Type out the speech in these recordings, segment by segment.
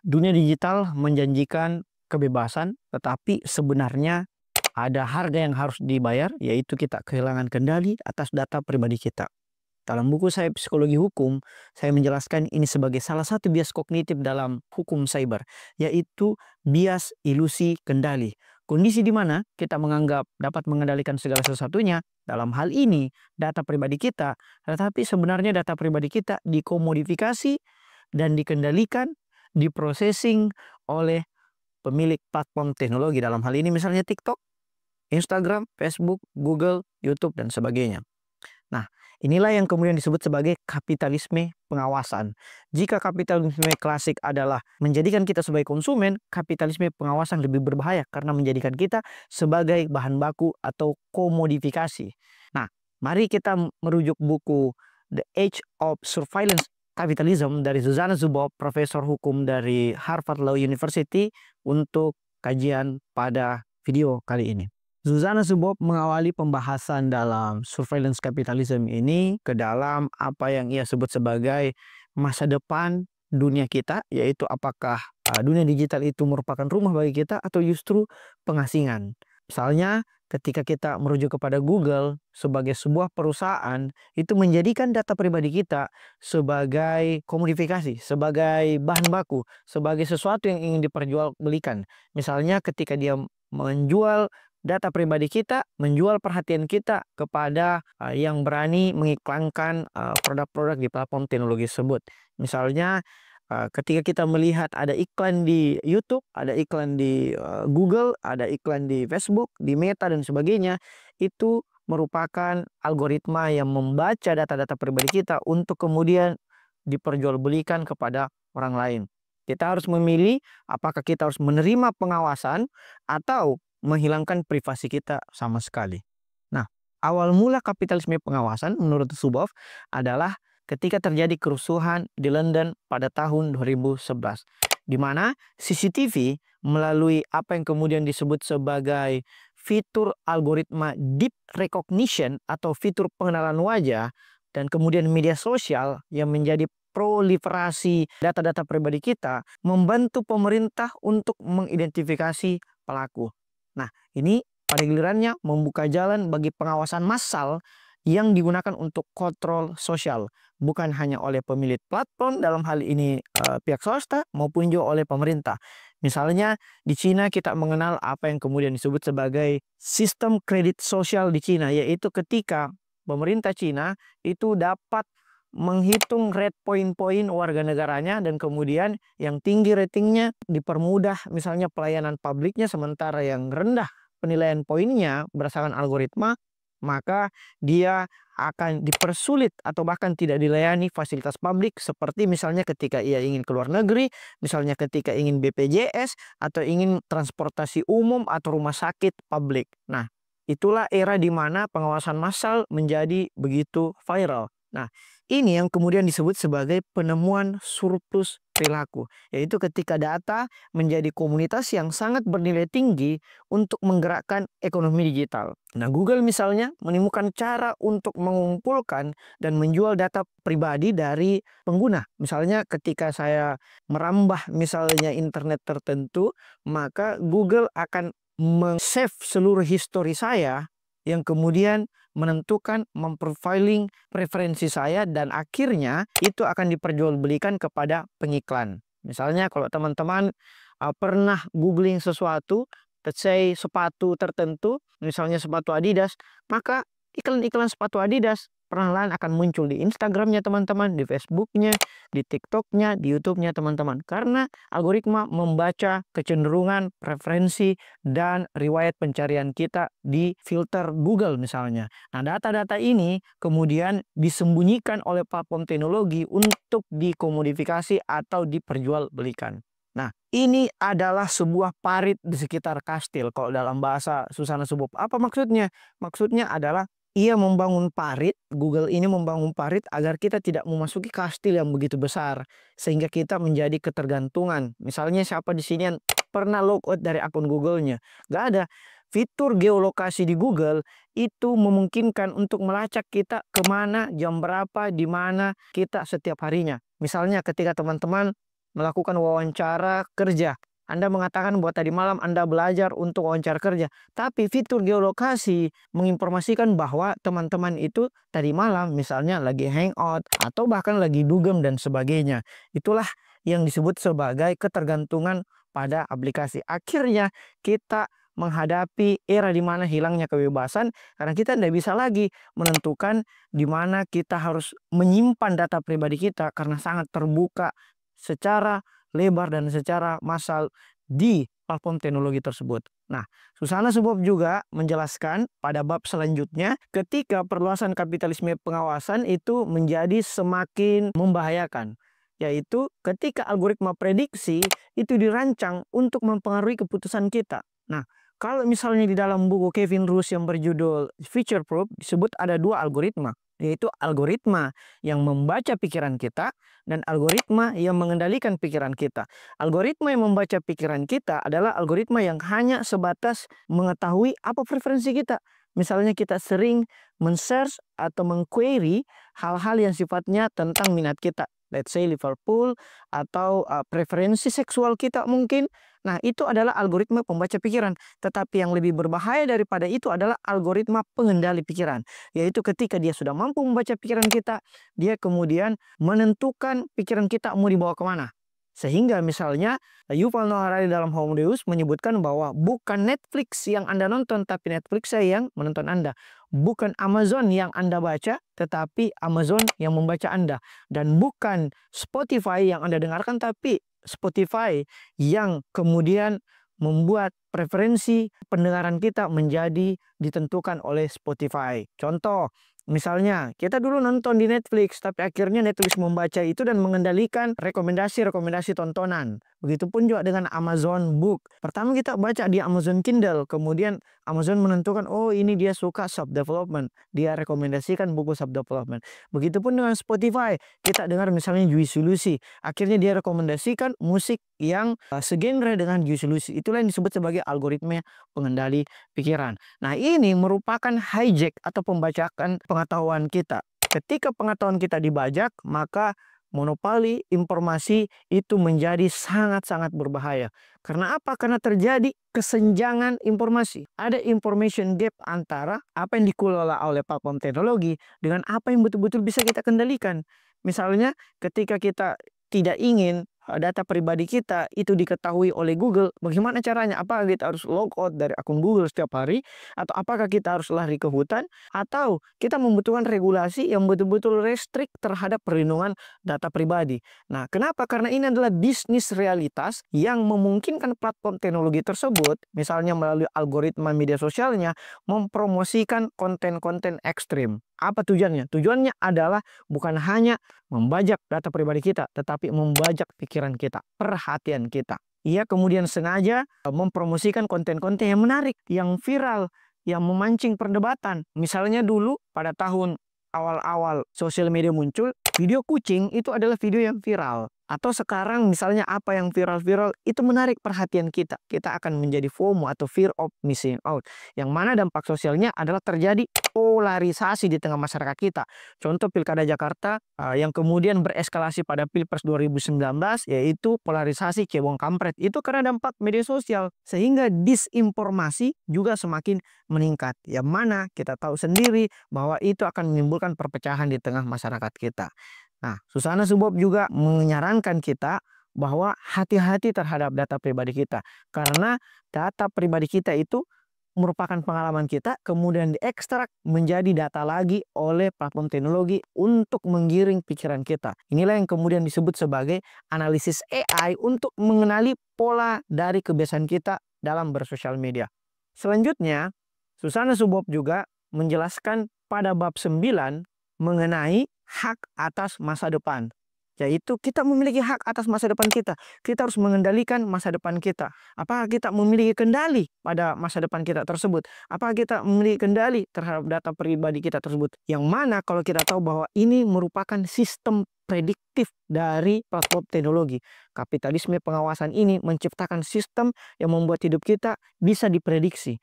Dunia digital menjanjikan kebebasan, tetapi sebenarnya ada harga yang harus dibayar, yaitu kita kehilangan kendali atas data pribadi kita. Dalam buku saya Psikologi Hukum, saya menjelaskan ini sebagai salah satu bias kognitif dalam hukum cyber, yaitu bias ilusi kendali. Kondisi di mana kita menganggap dapat mengendalikan segala sesuatunya, dalam hal ini data pribadi kita, tetapi sebenarnya data pribadi kita dikomodifikasi dan dikendalikan, diprocessing oleh pemilik platform teknologi. Dalam hal ini misalnya TikTok, Instagram, Facebook, Google, YouTube, dan sebagainya. Nah, inilah yang kemudian disebut sebagai kapitalisme pengawasan. Jika kapitalisme klasik adalah menjadikan kita sebagai konsumen, kapitalisme pengawasan lebih berbahaya karena menjadikan kita sebagai bahan baku atau komodifikasi. Nah, mari kita merujuk buku The Age of Surveillance Capitalism dari Zuzana Zuboff, profesor hukum dari Harvard Law University, untuk kajian pada video kali ini. Zuzana Zuboff mengawali pembahasan dalam surveillance capitalism ini ke dalam apa yang ia sebut sebagai masa depan dunia kita, yaitu apakah dunia digital itu merupakan rumah bagi kita atau justru pengasingan. Misalnya ketika kita merujuk kepada Google sebagai sebuah perusahaan, itu menjadikan data pribadi kita sebagai komodifikasi, sebagai bahan baku, sebagai sesuatu yang ingin diperjualbelikan. Misalnya ketika dia menjual data pribadi kita, menjual perhatian kita kepada yang berani mengiklankan produk-produk di platform teknologi tersebut. Misalnya ketika kita melihat ada iklan di YouTube, ada iklan di Google, ada iklan di Facebook, di Meta, dan sebagainya, itu merupakan algoritma yang membaca data-data pribadi kita untuk kemudian diperjualbelikan kepada orang lain. Kita harus memilih apakah kita harus menerima pengawasan atau menghilangkan privasi kita sama sekali. Nah, awal mula kapitalisme pengawasan menurut Zuboff adalah ketika terjadi kerusuhan di London pada tahun 2011, di mana CCTV melalui apa yang kemudian disebut sebagai fitur algoritma deep recognition atau fitur pengenalan wajah, dan kemudian media sosial yang menjadi proliferasi data-data pribadi kita, membantu pemerintah untuk mengidentifikasi pelaku. Nah, ini pada gilirannya membuka jalan bagi pengawasan massal yang digunakan untuk kontrol sosial, bukan hanya oleh pemilik platform, dalam hal ini pihak swasta, maupun juga oleh pemerintah. Misalnya di Cina kita mengenal apa yang kemudian disebut sebagai sistem kredit sosial di Cina, yaitu ketika pemerintah Cina itu dapat menghitung rate poin-poin warga negaranya, dan kemudian yang tinggi ratingnya dipermudah misalnya pelayanan publiknya, sementara yang rendah penilaian poinnya berdasarkan algoritma, maka dia akan dipersulit atau bahkan tidak dilayani fasilitas publik, seperti misalnya ketika ia ingin ke luar negeri, misalnya ketika ingin BPJS atau ingin transportasi umum atau rumah sakit publik. Nah, itulah era di mana pengawasan massal menjadi begitu viral. Nah, ini yang kemudian disebut sebagai penemuan surplus perilaku, yaitu ketika data menjadi komunitas yang sangat bernilai tinggi untuk menggerakkan ekonomi digital. Nah, Google misalnya menemukan cara untuk mengumpulkan dan menjual data pribadi dari pengguna. Misalnya ketika saya merambah misalnya internet tertentu, maka Google akan men-save seluruh histori saya, yang kemudian menentukan, memprofiling preferensi saya, dan akhirnya itu akan diperjualbelikan kepada pengiklan. Misalnya kalau teman-teman pernah googling sesuatu, let's say sepatu tertentu, misalnya sepatu Adidas, maka iklan-iklan sepatu Adidas perlahan-lahan akan muncul di Instagramnya teman-teman, di Facebooknya, di TikToknya, di YouTube-nya teman-teman. Karena algoritma membaca kecenderungan, preferensi, dan riwayat pencarian kita di filter Google misalnya. Nah, data-data ini kemudian disembunyikan oleh platform teknologi untuk dikomodifikasi atau diperjualbelikan. Nah, ini adalah sebuah parit di sekitar kastil kalau dalam bahasa Zuzana Zuboff. Apa maksudnya? Maksudnya adalah ia membangun parit, Google ini membangun parit agar kita tidak memasuki kastil yang begitu besar, sehingga kita menjadi ketergantungan. Misalnya siapa di sini yang pernah logout dari akun Google-nya? Gak ada. Fitur geolokasi di Google itu memungkinkan untuk melacak kita kemana, jam berapa, di mana kita setiap harinya. Misalnya ketika teman-teman melakukan wawancara kerja. Anda mengatakan bahwa tadi malam Anda belajar untuk wawancara kerja. Tapi fitur geolokasi menginformasikan bahwa teman-teman itu tadi malam misalnya lagi hangout atau bahkan lagi dugem dan sebagainya. Itulah yang disebut sebagai ketergantungan pada aplikasi. Akhirnya kita menghadapi era di mana hilangnya kebebasan karena kita tidak bisa lagi menentukan di mana kita harus menyimpan data pribadi kita karena sangat terbuka secara lebar dan secara massal di platform teknologi tersebut. Nah, Susana Subob juga menjelaskan pada bab selanjutnya ketika perluasan kapitalisme pengawasan itu menjadi semakin membahayakan, yaitu ketika algoritma prediksi itu dirancang untuk mempengaruhi keputusan kita. Nah, kalau misalnya di dalam buku Kevin Roose yang berjudul Future Proof disebut ada dua algoritma, yaitu algoritma yang membaca pikiran kita dan algoritma yang mengendalikan pikiran kita. Algoritma yang membaca pikiran kita adalah algoritma yang hanya sebatas mengetahui apa preferensi kita. Misalnya kita sering men-search atau meng-query hal-hal yang sifatnya tentang minat kita. Let's say Liverpool atau preferensi seksual kita mungkin. Nah, itu adalah algoritma pembaca pikiran. Tetapi yang lebih berbahaya daripada itu adalah algoritma pengendali pikiran. Yaitu ketika dia sudah mampu membaca pikiran kita, dia kemudian menentukan pikiran kita mau dibawa kemana. Sehingga misalnya Yuval Noah Harari dalam Homo Deus menyebutkan bahwa bukan Netflix yang Anda nonton, tapi Netflix yang menonton Anda. Bukan Amazon yang Anda baca, tetapi Amazon yang membaca Anda. Dan bukan Spotify yang Anda dengarkan, tapi Spotify yang kemudian membuat preferensi pendengaran kita menjadi ditentukan oleh Spotify. Contoh, misalnya kita dulu nonton di Netflix, tapi akhirnya Netflix membaca itu dan mengendalikan rekomendasi-rekomendasi tontonan. Begitupun juga dengan Amazon Book. Pertama kita baca di Amazon Kindle, kemudian Amazon menentukan, oh ini dia suka self-development. Dia rekomendasikan buku self-development. Begitupun dengan Spotify. Kita dengar misalnya Juicy Lucy. Akhirnya dia rekomendasikan musik yang segenre dengan Juicy Lucy. Itulah yang disebut sebagai algoritma pengendali pikiran. Nah, ini merupakan hijack atau pembajakan pengetahuan kita. Ketika pengetahuan kita dibajak, maka monopoli informasi itu menjadi sangat-sangat berbahaya. Karena apa? Karena terjadi kesenjangan informasi. Ada information gap antara apa yang dikelola oleh platform teknologi dengan apa yang betul-betul bisa kita kendalikan. Misalnya ketika kita tidak ingin data pribadi kita itu diketahui oleh Google, bagaimana caranya? Apakah kita harus logout dari akun Google setiap hari? Atau apakah kita harus lari ke hutan? Atau kita membutuhkan regulasi yang betul-betul restrict terhadap perlindungan data pribadi. Nah, kenapa? Karena ini adalah bisnis realitas yang memungkinkan platform teknologi tersebut, misalnya melalui algoritma media sosialnya, mempromosikan konten-konten ekstrim. Apa tujuannya? Tujuannya adalah bukan hanya membajak data pribadi kita, tetapi membajak pikiran kita, perhatian kita. Ia kemudian sengaja mempromosikan konten-konten yang menarik, yang viral, yang memancing perdebatan. Misalnya dulu pada tahun awal-awal sosial media muncul, video kucing itu adalah video yang viral. Atau sekarang misalnya apa yang viral-viral itu menarik perhatian kita. Kita akan menjadi FOMO atau fear of missing out. Yang mana dampak sosialnya adalah terjadi polarisasi di tengah masyarakat kita. Contoh Pilkada Jakarta yang kemudian bereskalasi pada Pilpres 2019 yaitu polarisasi cebong kampret. Itu karena dampak media sosial. Sehingga disinformasi juga semakin meningkat. Yang mana kita tahu sendiri bahwa itu akan menimbulkan perpecahan di tengah masyarakat kita. Nah, Susana Subob juga menyarankan kita bahwa hati-hati terhadap data pribadi kita. Karena data pribadi kita itu merupakan pengalaman kita, kemudian diekstrak menjadi data lagi oleh platform teknologi untuk menggiring pikiran kita. Inilah yang kemudian disebut sebagai analisis AI untuk mengenali pola dari kebiasaan kita dalam bersosial media. Selanjutnya, Susana Subob juga menjelaskan pada bab 9 mengenai hak atas masa depan. Yaitu kita memiliki hak atas masa depan kita. Kita harus mengendalikan masa depan kita. Apakah kita memiliki kendali pada masa depan kita tersebut? Apakah kita memiliki kendali terhadap data pribadi kita tersebut? Yang mana kalau kita tahu bahwa ini merupakan sistem prediktif dari platform teknologi. Kapitalisme pengawasan ini menciptakan sistem yang membuat hidup kita bisa diprediksi.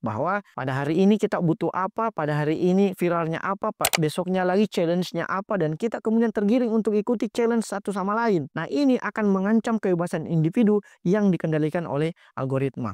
bahwa pada hari ini kita butuh apa, pada hari ini viralnya apa, besoknya lagi challenge-nya apa, dan kita kemudian tergiring untuk ikuti challenge satu sama lain. Nah, ini akan mengancam kebebasan individu yang dikendalikan oleh algoritma.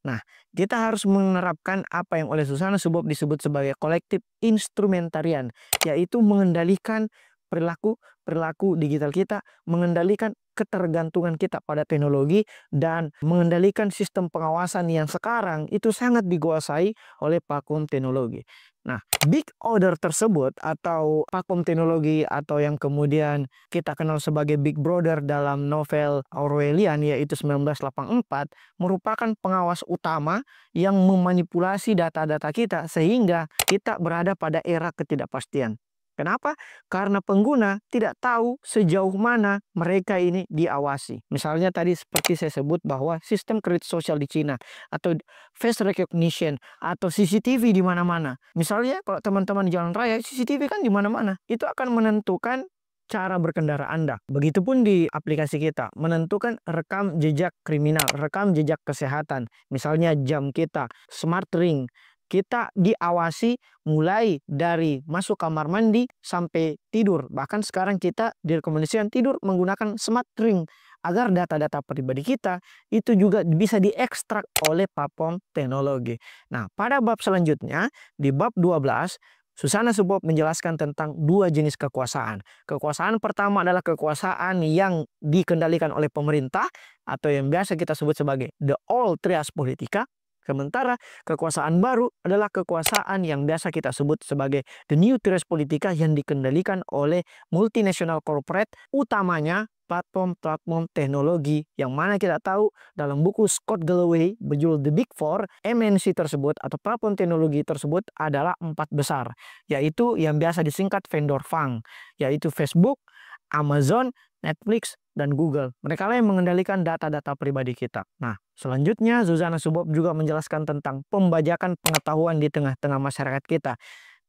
Nah, kita harus menerapkan apa yang oleh Susana Subop disebut sebagai kolektif instrumentarian, yaitu mengendalikan perilaku digital kita, mengendalikan ketergantungan kita pada teknologi, dan mengendalikan sistem pengawasan yang sekarang itu sangat dikuasai oleh platform teknologi. Nah, big order tersebut atau platform teknologi atau yang kemudian kita kenal sebagai Big Brother dalam novel Orwellian yaitu 1984 merupakan pengawas utama yang memanipulasi data-data kita sehingga kita berada pada era ketidakpastian. Kenapa? Karena pengguna tidak tahu sejauh mana mereka ini diawasi. Misalnya tadi seperti saya sebut bahwa sistem kredit sosial di Cina atau face recognition atau CCTV di mana-mana. Misalnya kalau teman-teman di jalan raya, CCTV kan di mana-mana. Itu akan menentukan cara berkendara Anda. Begitupun di aplikasi kita, menentukan rekam jejak kriminal, rekam jejak kesehatan. Misalnya jam kita, smart ring. Kita diawasi mulai dari masuk kamar mandi sampai tidur. Bahkan sekarang kita direkomendasikan tidur menggunakan smart ring agar data-data pribadi kita itu juga bisa diekstrak oleh platform teknologi. Nah, pada bab selanjutnya, di bab 12, Susana Subop menjelaskan tentang dua jenis kekuasaan. Kekuasaan pertama adalah kekuasaan yang dikendalikan oleh pemerintah atau yang biasa kita sebut sebagai the old trias politica. Sementara kekuasaan baru adalah kekuasaan yang biasa kita sebut sebagai the new trias politica yang dikendalikan oleh multinational corporate, utamanya platform-platform teknologi yang mana kita tahu dalam buku Scott Galloway berjudul The Big Four, MNC tersebut atau platform teknologi tersebut adalah 4 besar, yaitu yang biasa disingkat vendor FANG, yaitu Facebook, Amazon, Netflix, dan Google. Mereka lah yang mengendalikan data-data pribadi kita. Nah, selanjutnya Susana Subop juga menjelaskan tentang pembajakan pengetahuan di tengah-tengah masyarakat kita.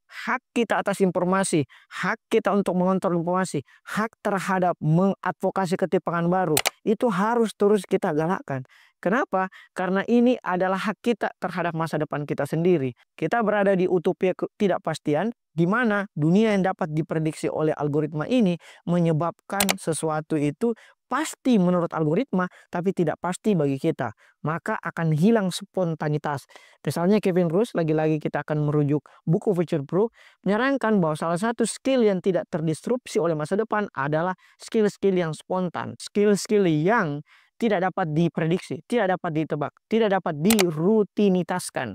Hak kita atas informasi, hak kita untuk mengontrol informasi, hak terhadap mengadvokasi ketimpangan baru, itu harus terus kita galakkan. Kenapa? Karena ini adalah hak kita terhadap masa depan kita sendiri. Kita berada di utopia ketidakpastian, di mana dunia yang dapat diprediksi oleh algoritma ini menyebabkan sesuatu itu pasti menurut algoritma, tapi tidak pasti bagi kita. Maka akan hilang spontanitas. Misalnya Kevin Rose, lagi-lagi kita akan merujuk buku Future Proof, menyarankan bahwa salah satu skill yang tidak terdisrupsi oleh masa depan adalah skill-skill yang spontan. Skill-skill yang tidak dapat diprediksi, tidak dapat ditebak, tidak dapat dirutinitaskan.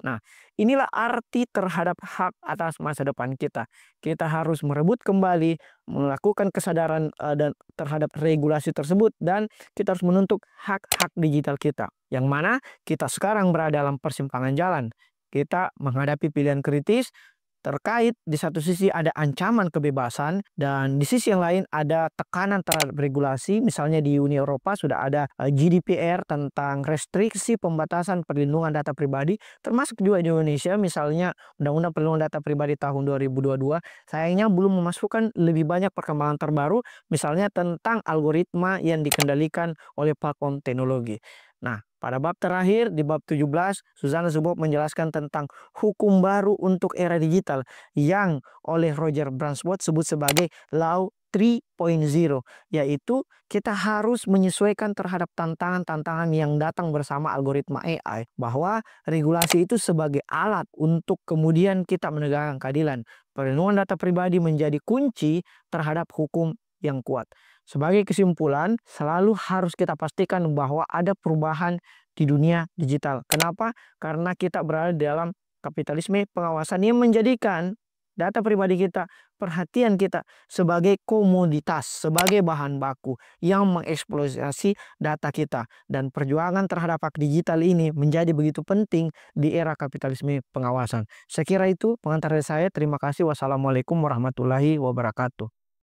Nah, inilah arti terhadap hak atas masa depan kita. Kita harus merebut kembali, melakukan kesadaran dan terhadap regulasi tersebut, dan kita harus menuntut hak-hak digital kita. Yang mana kita sekarang berada dalam persimpangan jalan. Kita menghadapi pilihan kritis, terkait di satu sisi ada ancaman kebebasan dan di sisi yang lain ada tekanan terhadap regulasi. Misalnya di Uni Eropa sudah ada GDPR tentang restriksi pembatasan perlindungan data pribadi, termasuk juga di Indonesia misalnya Undang-Undang Perlindungan Data Pribadi tahun 2022. Sayangnya belum memasukkan lebih banyak perkembangan terbaru misalnya tentang algoritma yang dikendalikan oleh platform teknologi. Nah, pada bab terakhir di bab 17, Susana Subop menjelaskan tentang hukum baru untuk era digital yang oleh Roger Bransford sebut sebagai Law 3.0, yaitu kita harus menyesuaikan terhadap tantangan-tantangan yang datang bersama algoritma AI, bahwa regulasi itu sebagai alat untuk kemudian kita menegakkan keadilan. Perlindungan data pribadi menjadi kunci terhadap hukum yang kuat. Sebagai kesimpulan, selalu harus kita pastikan bahwa ada perubahan di dunia digital. Kenapa? Karena kita berada dalam kapitalisme pengawasan yang menjadikan data pribadi kita, perhatian kita sebagai komoditas, sebagai bahan baku yang mengeksploitasi data kita. Dan perjuangan terhadap hak digital ini menjadi begitu penting di era kapitalisme pengawasan. Saya kira itu pengantar dari saya. Terima kasih. Wassalamualaikum warahmatullahi wabarakatuh.